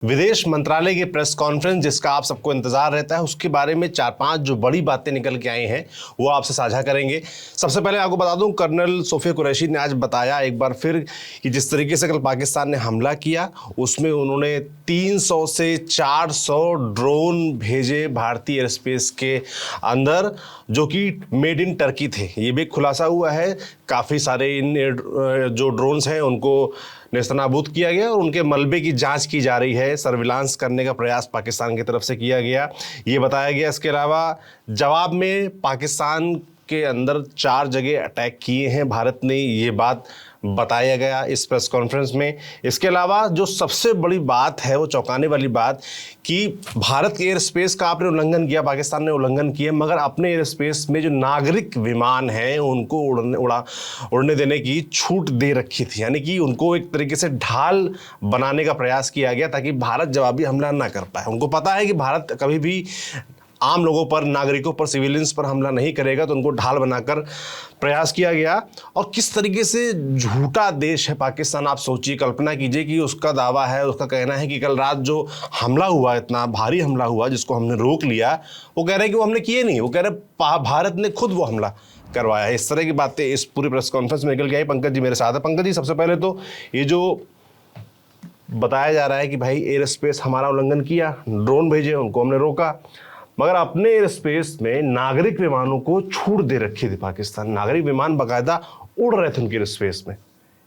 विदेश मंत्रालय की प्रेस कॉन्फ्रेंस जिसका आप सबको इंतजार रहता है, उसके बारे में 4-5 जो बड़ी बातें निकल के आई हैं वो आपसे साझा करेंगे। सबसे पहले आपको बता दूं, कर्नल सोफिया कुरैशी ने आज बताया एक बार फिर कि जिस तरीके से कल पाकिस्तान ने हमला किया उसमें उन्होंने 300 से 400 ड्रोन भेजे भारतीय एयर स्पेस के अंदर, जो कि मेड इन टर्की थे। ये भी खुलासा हुआ है। काफ़ी सारे इन जो ड्रोन्स हैं उनको नेस्तनाबूद किया गया और उनके मलबे की जांच की जा रही है। सर्विलांस करने का प्रयास पाकिस्तान की तरफ से किया गया, ये बताया गया। इसके अलावा जवाब में पाकिस्तान के अंदर 4 जगह अटैक किए हैं भारत ने, ये बात बताया गया इस प्रेस कॉन्फ्रेंस में। इसके अलावा जो सबसे बड़ी बात है वो चौंकाने वाली बात कि भारत के एयर स्पेस का आपने उल्लंघन किया, पाकिस्तान ने उल्लंघन किया, मगर अपने एयर स्पेस में जो नागरिक विमान हैं उनको उड़ने देने की छूट दे रखी थी। यानी कि उनको एक तरीके से ढाल बनाने का प्रयास किया गया ताकि भारत जवाबी हमला ना कर पाए। उनको पता है कि भारत कभी भी आम लोगों पर, नागरिकों पर, सिविलियंस पर हमला नहीं करेगा, तो उनको ढाल बनाकर प्रयास किया गया। और किस तरीके से झूठा देश है पाकिस्तान, आप सोचिए, कल्पना कीजिए कि उसका दावा है, उसका कहना है कि कल रात जो हमला हुआ, इतना भारी हमला हुआ जिसको हमने रोक लिया, वो कह रहे हैं कि वो हमने किए नहीं, वो कह रहे भारत ने खुद वो हमला करवाया है। इस तरह की बातें इस पूरी प्रेस कॉन्फ्रेंस में निकल के आई। पंकज जी मेरे साथ है। पंकज जी, सबसे पहले तो ये जो बताया जा रहा है कि भाई एयर स्पेस हमारा उल्लंघन किया, ड्रोन भेजे, उनको हमने रोका, मगर अपने एयर स्पेस में नागरिक विमानों को छूट दे रखी थी पाकिस्तान। नागरिक विमान बाकायदा उड़ रहे थे उनके एयर स्पेस में।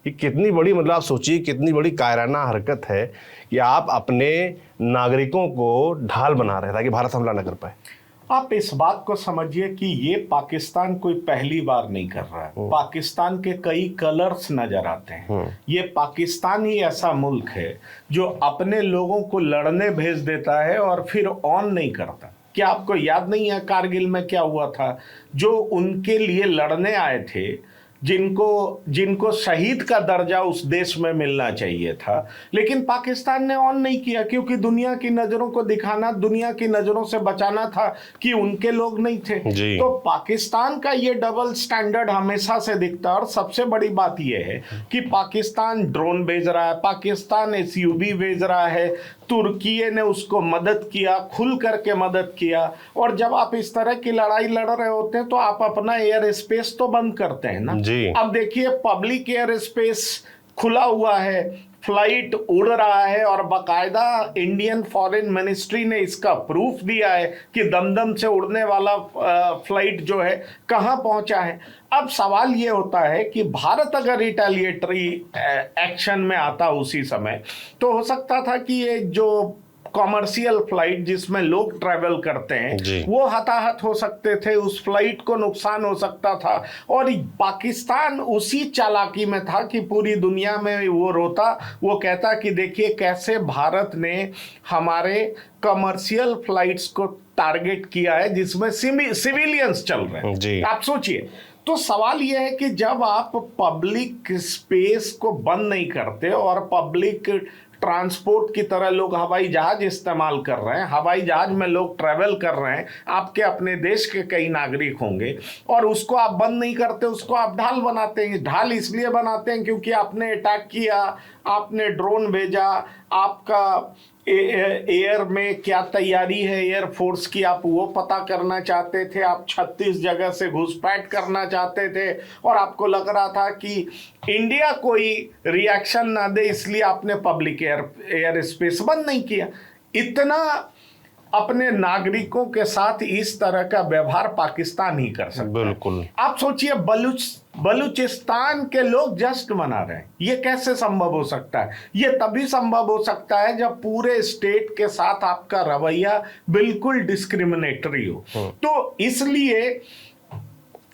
ये कितनी बड़ी, मतलब आप सोचिए कितनी बड़ी कायराना हरकत है कि आप अपने नागरिकों को ढाल बना रहे हैं ताकि भारत हमला न कर पाए। आप इस बात को समझिए कि ये पाकिस्तान कोई पहली बार नहीं कर रहा है। पाकिस्तान के कई कलर्स नजर आते हैं। ये पाकिस्तान ही ऐसा मुल्क है जो अपने लोगों को लड़ने भेज देता है और फिर ऑन नहीं करता। क्या आपको याद नहीं है कारगिल में क्या हुआ था? जो उनके लिए लड़ने आए थे, जिनको शहीद का दर्जा उस देश में मिलना चाहिए था, लेकिन पाकिस्तान ने ऑन नहीं किया क्योंकि दुनिया की नजरों को दिखाना, दुनिया की नजरों से बचाना था कि उनके लोग नहीं थे। तो पाकिस्तान का ये डबल स्टैंडर्ड हमेशा से दिखता है। और सबसे बड़ी बात यह है कि पाकिस्तान ड्रोन भेज रहा है, पाकिस्तान SUV भेज रहा है, तुर्की ने उसको मदद किया, खुल करके मदद किया। और जब आप इस तरह की लड़ाई लड़ रहे होते हैं तो आप अपना एयर स्पेस तो बंद करते हैं ना। अब देखिए, पब्लिक एयर स्पेस खुला हुआ है, फ्लाइट उड़ रहा है और बाकायदा इंडियन फॉरेन मिनिस्ट्री ने इसका प्रूफ दिया है कि दमदम से उड़ने वाला फ्लाइट जो है कहां पहुंचा है। अब सवाल ये होता है कि भारत अगर रिटेलिएटरी एक्शन में आता उसी समय, तो हो सकता था कि ये जो कॉमर्शियल फ्लाइट जिसमें लोग ट्रैवल करते हैं वो हताहत हो सकते थे, उस फ्लाइट को नुकसान हो सकता था। और पाकिस्तान उसी चालाकी में था कि पूरी दुनिया में वो रोता, वो कहता कि देखिए कैसे भारत ने हमारे कमर्शियल फ्लाइट्स को टारगेट किया है जिसमें सिविलियंस चल रहे हैं। आप सोचिए। तो सवाल यह है कि जब आप पब्लिक स्पेस को बंद नहीं करते और पब्लिक ट्रांसपोर्ट की तरह लोग हवाई जहाज इस्तेमाल कर रहे हैं, हवाई जहाज में लोग ट्रैवल कर रहे हैं, आपके अपने देश के कई नागरिक होंगे, और उसको आप बंद नहीं करते, उसको आप ढाल बनाते हैं। ढाल इसलिए बनाते हैं क्योंकि आपने अटैक किया, आपने ड्रोन भेजा, आपका एयर में क्या तैयारी है एयरफोर्स की आप वो पता करना चाहते थे, आप 36 जगह से घुसपैठ करना चाहते थे, और आपको लग रहा था कि इंडिया कोई रिएक्शन ना दे, इसलिए आपने पब्लिक एयर स्पेस बंद नहीं किया। इतना अपने नागरिकों के साथ इस तरह का व्यवहार पाकिस्तान ही कर सकता है। बिल्कुल। आप सोचिए, बलूचिस्तान के लोग जश्न मना रहे हैं। ये कैसे संभव हो सकता है? ये तभी संभव हो सकता है जब पूरे स्टेट के साथ आपका रवैया बिल्कुल डिस्क्रिमिनेटरी हो। तो इसलिए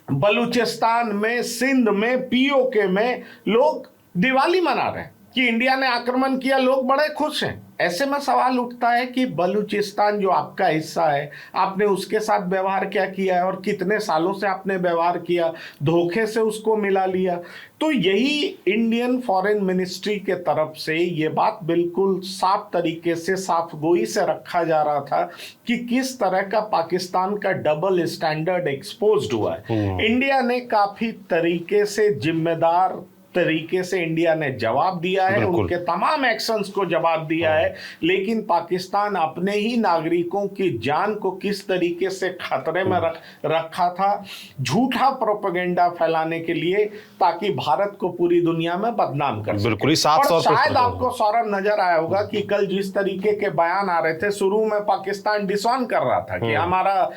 बलूचिस्तान में, सिंध में, POK में लोग दिवाली मना रहे हैं कि इंडिया ने आक्रमण किया, लोग बड़े खुश हैं। ऐसे में सवाल उठता है कि बलूचिस्तान जो आपका हिस्सा है, आपने उसके साथ व्यवहार क्या किया है और कितने सालों से आपने व्यवहार किया, धोखे से उसको मिला लिया। तो यही इंडियन फॉरेन मिनिस्ट्री के तरफ से ये बात बिल्कुल साफ तरीके से, साफ गोई से रखा जा रहा था कि किस तरह का पाकिस्तान का डबल स्टैंडर्ड एक्सपोज्ड हुआ है। इंडिया ने काफी तरीके से जिम्मेदार तरीके से इंडिया ने जवाब दिया है, उनके तमाम एक्शंस को जवाब दिया है, लेकिन पाकिस्तान अपने ही नागरिकों की जान को किस तरीके से खतरे में रखा था झूठा प्रोपेगेंडा फैलाने के लिए, ताकि भारत को पूरी दुनिया में बदनाम कर सके। बिल्कुल साफ तौर पर शायद आपको सौरभ नजर आया होगा कि कल जिस तरीके के बयान आ रहे थे, शुरू में पाकिस्तान डिसऑन कर रहा था कि हमारा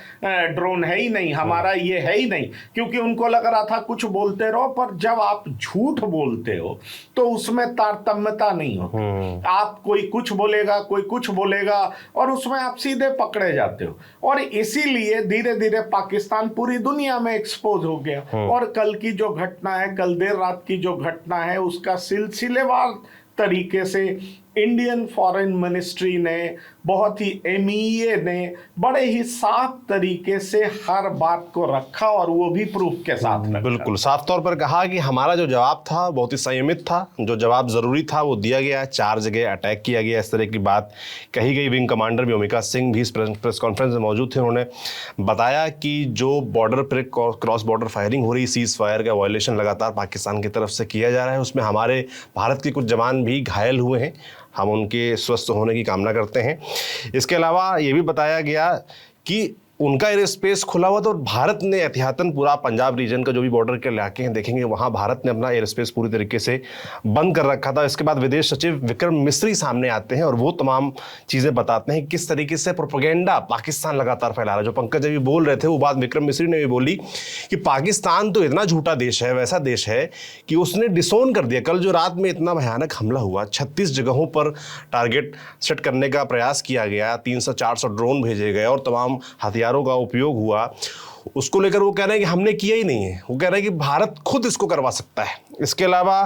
ड्रोन है ही नहीं, हमारा ये है ही नहीं, क्योंकि उनको लग रहा था कुछ बोलते रहो, पर जब आप झूठ बोलते हो तो उसमें तारतम्यता नहीं होती। आप कोई कुछ बोलेगा, कोई कुछ बोलेगा, और उसमें आप सीधे पकड़े जाते हो, और इसीलिए धीरे धीरे पाकिस्तान पूरी दुनिया में एक्सपोज हो गया। और कल की जो घटना है, कल देर रात की जो घटना है, उसका सिलसिलेवार तरीके से इंडियन फॉरेन मिनिस्ट्री ने, बहुत ही MEA ने बड़े ही साफ तरीके से हर बात को रखा, और वो भी प्रूफ के साथ रखा। बिल्कुल साफ तौर पर कहा कि हमारा जो जवाब था बहुत ही संयमित था, जो जवाब जरूरी था वो दिया गया, 4 जगह अटैक किया गया, इस तरह की बात कही गई। विंग कमांडर व्योमिका सिंह भी इस प्रेस कॉन्फ्रेंस में मौजूद थे। उन्होंने बताया कि जो बॉर्डर पर क्रॉस बॉर्डर फायरिंग हो रही, सीज फायर का वायलेशन लगातार पाकिस्तान की तरफ से किया जा रहा है, उसमें हमारे भारत के कुछ जवान भी घायल हुए हैं, हम उनके स्वस्थ होने की कामना करते हैं। इसके अलावा ये भी बताया गया कि उनका एयर स्पेस खुला हुआ था, और भारत ने एहतियातन पूरा पंजाब रीजन का जो भी बॉर्डर के इलाके हैं देखेंगे, वहाँ भारत ने अपना एयर स्पेस पूरी तरीके से बंद कर रखा था। इसके बाद विदेश सचिव विक्रम मिस्री सामने आते हैं और वो तमाम चीज़ें बताते हैं किस तरीके से प्रोपेगेंडा पाकिस्तान लगातार फैला रहा है। जो पंकज अभी बोल रहे थे वो बात विक्रम मिस्री ने भी बोली कि पाकिस्तान तो इतना झूठा देश है, वैसा देश है कि उसने डिसोन कर दिया। कल जो रात में इतना भयानक हमला हुआ, 36 जगहों पर टारगेट सेट करने का प्रयास किया गया, 300-400 ड्रोन भेजे गए और तमाम हथियारों का उपयोग हुआ, उसको लेकर वो कह रहे हैं कि हमने किया ही नहीं है। वो कह रहे हैं कि भारत खुद इसको करवा सकता है। इसके अलावा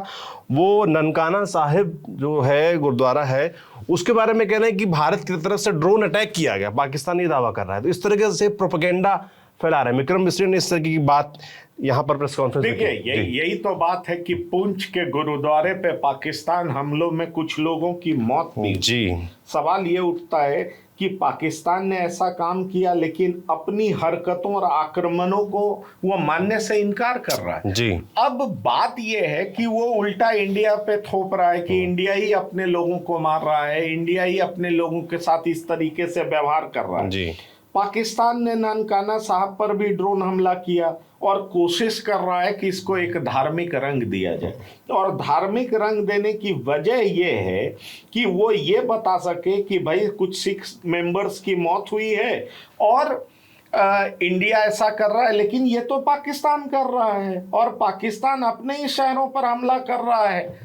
वो ननकाना साहिब जो है गुरुद्वारा है, उसके बारे में कह रहे हैं कि भारत की तरफ से ड्रोन अटैक किया गया, पाकिस्तान ये दावा कर रहा है। तो इस तरीके से प्रोपेगेंडा फैला रहे हैं। विक्रम मिस्री ने इस तरह की बात यहाँ पर प्रेस कॉन्फ्रेंस में देखिए, यही तो बात है कि पुंछ के गुरुद्वारे पे पाकिस्तान हमलों में कुछ लोगों की मौत हुई जी। सवाल ये उठता है कि पाकिस्तान ने ऐसा काम किया, लेकिन अपनी हरकतों और आक्रमणों को वो मानने से इनकार कर रहा है जी। अब बात ये है कि वो उल्टा इंडिया पे थोप रहा है कि इंडिया ही अपने लोगों को मार रहा है, इंडिया ही अपने लोगों के साथ इस तरीके से व्यवहार कर रहा है जी। पाकिस्तान ने ननकाना साहब पर भी ड्रोन हमला किया और कोशिश कर रहा है कि इसको एक धार्मिक रंग दिया जाए, और धार्मिक रंग देने की वजह यह है कि वो ये बता सके कि भाई कुछ सिख मेंबर्स की मौत हुई है और इंडिया ऐसा कर रहा है, लेकिन ये तो पाकिस्तान कर रहा है और पाकिस्तान अपने ही शहरों पर हमला कर रहा है।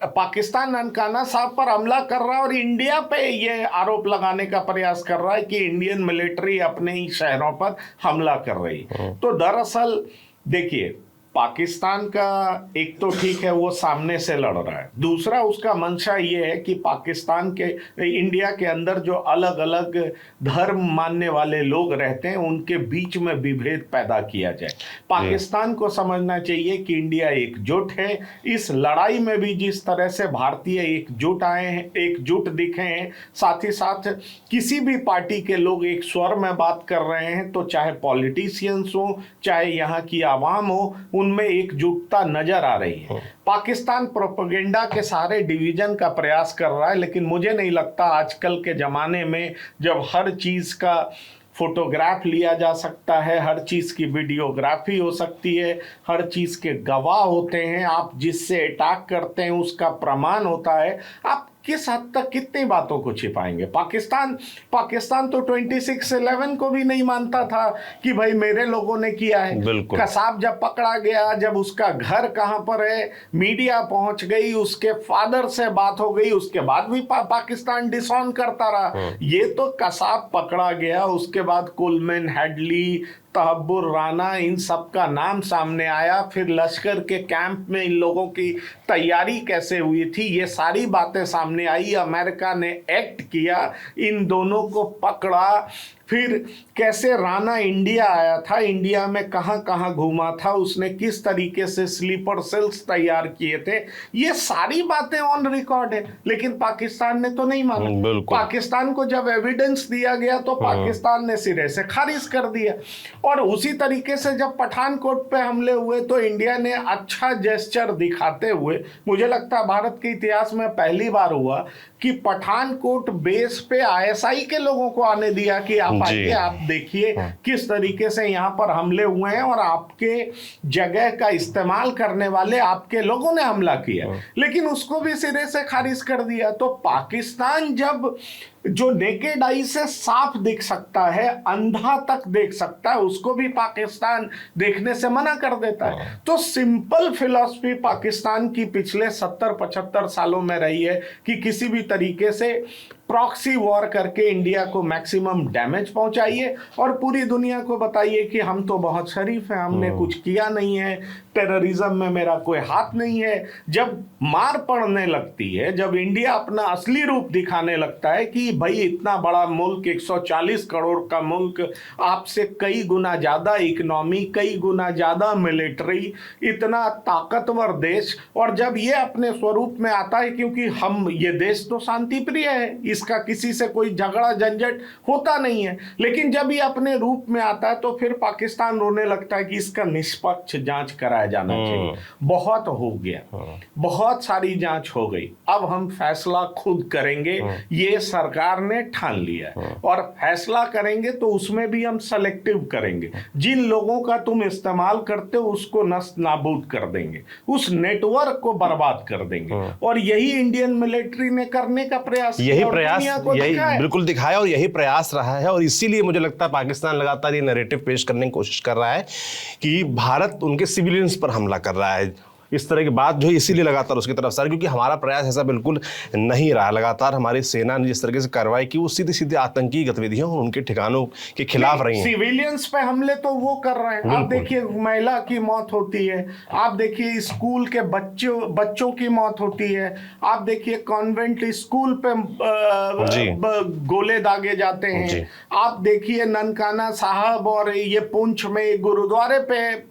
पाकिस्तान ननकाना साहब पर हमला कर रहा है और इंडिया पे ये आरोप लगाने का प्रयास कर रहा है कि इंडियन मिलिट्री अपने ही शहरों पर हमला कर रही है। तो दरअसल देखिए, पाकिस्तान का एक तो ठीक है वो सामने से लड़ रहा है, दूसरा उसका मंशा ये है कि पाकिस्तान के इंडिया के अंदर जो अलग अलग धर्म मानने वाले लोग रहते हैं उनके बीच में विभेद पैदा किया जाए। पाकिस्तान को समझना चाहिए कि इंडिया एकजुट है। इस लड़ाई में भी जिस तरह से भारतीय एकजुट आए हैं, एकजुट दिखे हैं, साथ ही साथ किसी भी पार्टी के लोग एक स्वर में बात कर रहे हैं, तो चाहे पॉलिटिशियंस हो चाहे यहाँ की आवाम हो, उनमें एकजुटता नजर आ रही है। पाकिस्तान प्रोपेगेंडा के सारे डिवीजन का प्रयास कर रहा है, लेकिन मुझे नहीं लगता आजकल के जमाने में जब हर चीज का फोटोग्राफ लिया जा सकता है, हर चीज की वीडियोग्राफी हो सकती है, हर चीज के गवाह होते हैं, आप जिससे अटैक करते हैं उसका प्रमाण होता है, आप किस हद तक कितनी बातों को छिपाएंगे। पाकिस्तान तो 26/11 को भी नहीं मानता था कि भाई मेरे लोगों ने किया है। कसाब जब पकड़ा गया, जब उसका घर कहां पर है, मीडिया पहुंच गई, उसके फादर से बात हो गई, उसके बाद भी पाकिस्तान डिसऑन करता रहा। ये तो कसाब पकड़ा गया, उसके बाद कोलमैन, हेडली, तहब्बुर राना, इन सब का नाम सामने आया, फिर लश्कर के कैंप में इन लोगों की तैयारी कैसे हुई थी, ये सारी बातें सामने आई। अमेरिका ने एक्ट किया, इन दोनों को पकड़ा, फिर कैसे राणा इंडिया आया था, इंडिया में कहाँ कहाँ घूमा था, उसने किस तरीके से स्लीपर सेल्स तैयार किए थे, ये सारी बातें ऑन रिकॉर्ड है। लेकिन पाकिस्तान ने तो नहीं माना। पाकिस्तान को जब एविडेंस दिया गया तो पाकिस्तान ने सिरे से खारिज कर दिया। और उसी तरीके से जब पठानकोट पे हमले हुए तो इंडिया ने अच्छा जेस्चर दिखाते हुए, मुझे लगता है भारत के इतिहास में पहली बार हुआ कि पठानकोट बेस पे आईएसआई के लोगों को आने दिया कि आप आइए, आप देखिए किस तरीके से यहाँ पर हमले हुए हैं और आपके जगह का इस्तेमाल करने वाले आपके लोगों ने हमला किया। लेकिन उसको भी सिरे से खारिज कर दिया। तो पाकिस्तान जब जो नेकेड आई से साफ दिख सकता है, अंधा तक देख सकता है, उसको भी पाकिस्तान देखने से मना कर देता है। तो सिंपल फिलॉसफी पाकिस्तान की पिछले 70-75 सालों में रही है कि किसी भी तरीके से प्रॉक्सी वॉर करके इंडिया को मैक्सिमम डैमेज पहुंचाइए और पूरी दुनिया को बताइए कि हम तो बहुत शरीफ हैं, हमने कुछ किया नहीं है, टेररिज्म में मेरा कोई हाथ नहीं है। जब मार पड़ने लगती है, जब इंडिया अपना असली रूप दिखाने लगता है कि भाई इतना बड़ा मुल्क, 140 करोड़ का मुल्क, आपसे कई गुना ज्यादा इकोनॉमी, कई गुना ज्यादा मिलिट्री, इतना ताकतवर देश, और जब ये अपने स्वरूप में आता है, क्योंकि हम ये देश तो शांति प्रिय है, इसका किसी से कोई झगड़ा झंझट होता नहीं है, लेकिन जब ये अपने रूप में आता है तो फिर पाकिस्तान रोने लगता है कि इसका निष्पक्ष जांच कराया जाना चाहिए। बहुत हो गया, बहुत सारी जांच हो गई, अब हम फैसला खुद करेंगे, ये सरकार ने ठान लिया है। और फैसला करेंगे तो उसमें भी हम सेलेक्टिव करेंगे, जिन लोगों का तुम इस्तेमाल करते हो उसको नष्ट नाबूद कर देंगे, उस नेटवर्क को बर्बाद कर देंगे। और यही इंडियन मिलिट्री ने करने का प्रयास, यही बिल्कुल दिखाया और यही प्रयास रहा है। और इसीलिए मुझे लगता है पाकिस्तान लगातार ये नैरेटिव पेश करने की कोशिश कर रहा है कि भारत उनके सिविलियंस पर हमला कर रहा है। इस तरह की बात जो है इसीलिए लगातार उसकी तरफ से, क्योंकि हमारा प्रयास ऐसा बिल्कुल नहीं रहा। लगातार हमारी सेना ने जिस तरीके से कार्रवाई की वो सीधी सीधी आतंकी गतिविधियों और उनके ठिकानों के खिलाफ रही हैं। सिविलियंस पे हमले तो वो कर रहे हैं। आप देखिए महिला की मौत होती है, आप देखिए स्कूल के बच्चों की मौत होती है, आप देखिए कॉन्वेंट स्कूल पे गोले दागे जाते हैं, आप देखिए ननकाना साहब और ये पुंछ में गुरुद्वारे पे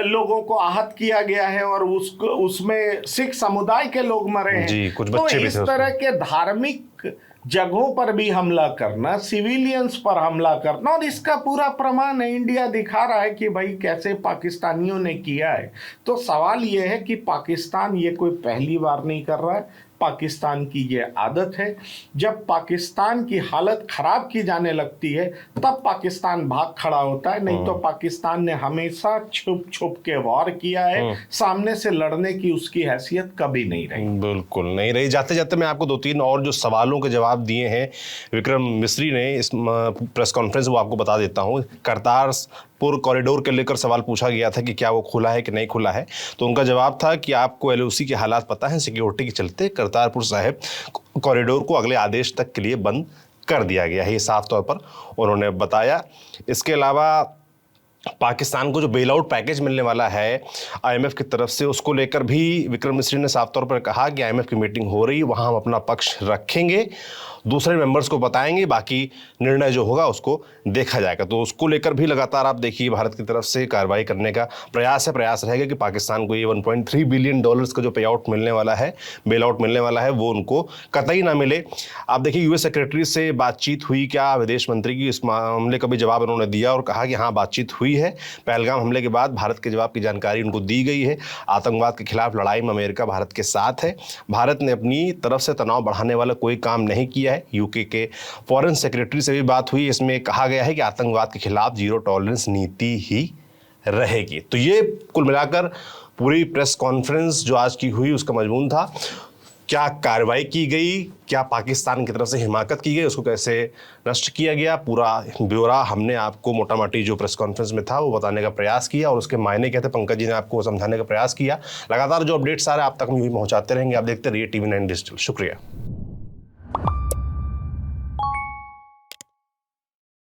लोगों को आहत किया गया है और उसमें सिख समुदाय के लोग मरे हैं। कुछ तो बच्चे भी इस थे तरह के धार्मिक जगहों पर भी हमला करना, सिविलियंस पर हमला करना, और इसका पूरा प्रमाण है, इंडिया दिखा रहा है कि भाई कैसे पाकिस्तानियों ने किया है। तो सवाल यह है कि पाकिस्तान ये कोई पहली बार नहीं कर रहा है, पाकिस्तान की ये आदत है। जब पाकिस्तान की हालत खराब की जाने लगती है तब पाकिस्तान भाग खड़ा होता है, नहीं तो पाकिस्तान ने हमेशा छुप छुप के वॉर किया है, सामने से लड़ने की उसकी हैसियत कभी नहीं रही। बिल्कुल नहीं रही। जाते जाते मैं आपको 2-3 और जो सवालों के जवाब दिए हैं विक्रम मिस्री ने इस प्रेस कॉन्फ्रेंस, वो आपको बता देता हूँ। करतारपुर कॉरिडोर के लेकर सवाल पूछा गया था कि क्या वो खुला है कि नहीं खुला है, तो उनका जवाब था कि आपको एलओसी के हालात पता है, सिक्योरिटी के चलते करतारपुर साहिब कॉरिडोर को अगले आदेश तक के लिए बंद कर दिया गया है, ये साफ तौर पर उन्होंने बताया। इसके अलावा पाकिस्तान को जो बेल आउट पैकेज मिलने वाला है आईएमएफ की तरफ से, उसको लेकर भी विक्रम मिस्री ने साफ तौर पर कहा कि आईएमएफ की मीटिंग हो रही है, वहाँ हम अपना पक्ष रखेंगे, दूसरे मेंबर्स को बताएंगे, बाकी निर्णय जो होगा उसको देखा जाएगा। तो उसको लेकर भी लगातार आप देखिए भारत की तरफ से कार्रवाई करने का प्रयास रहेगा कि पाकिस्तान को ये $1.3 बिलियन का जो पे आउट मिलने वाला है, बेल आउट मिलने वाला है, वो उनको कतई ना मिले। आप देखिए यूएस सेक्रेटरी से बातचीत हुई क्या, विदेश मंत्री की इस मामले का भी जवाब उन्होंने दिया और कहा कि हाँ बातचीत हुई है। पहलगाम हमले के बाद भारत के जवाब की जानकारी उनको दी गई है। आतंकवाद के खिलाफ लड़ाई में अमेरिका भारत के साथ है। भारत ने अपनी तरफ से तनाव बढ़ाने वाला कोई काम नहीं किया है। यूके के फॉरेन सेक्रेटरी से भी बात हुई, इसमें कहा गया है कि आतंकवाद के खिलाफ जीरो टॉलरेंस नीति ही रहेगी। तो ये कुल मिलाकर पूरी प्रेस कॉन्फ्रेंस जो आज की हुई उसका मजमून था। क्या कार्रवाई की गई, क्या पाकिस्तान की तरफ से हिमाकत की गई, उसको कैसे नष्ट किया गया, पूरा ब्यौरा हमने आपको मोटा मोटी जो प्रेस कॉन्फ्रेंस में था वो बताने का प्रयास किया और उसके मायने क्या थे पंकज जी ने आपको समझाने का प्रयास किया। लगातार जो अपडेट्स आ रहे हैं आप तक हम यूँ पहुँचाते रहेंगे। आप देखते रहिए TV9 डिजिटल। शुक्रिया।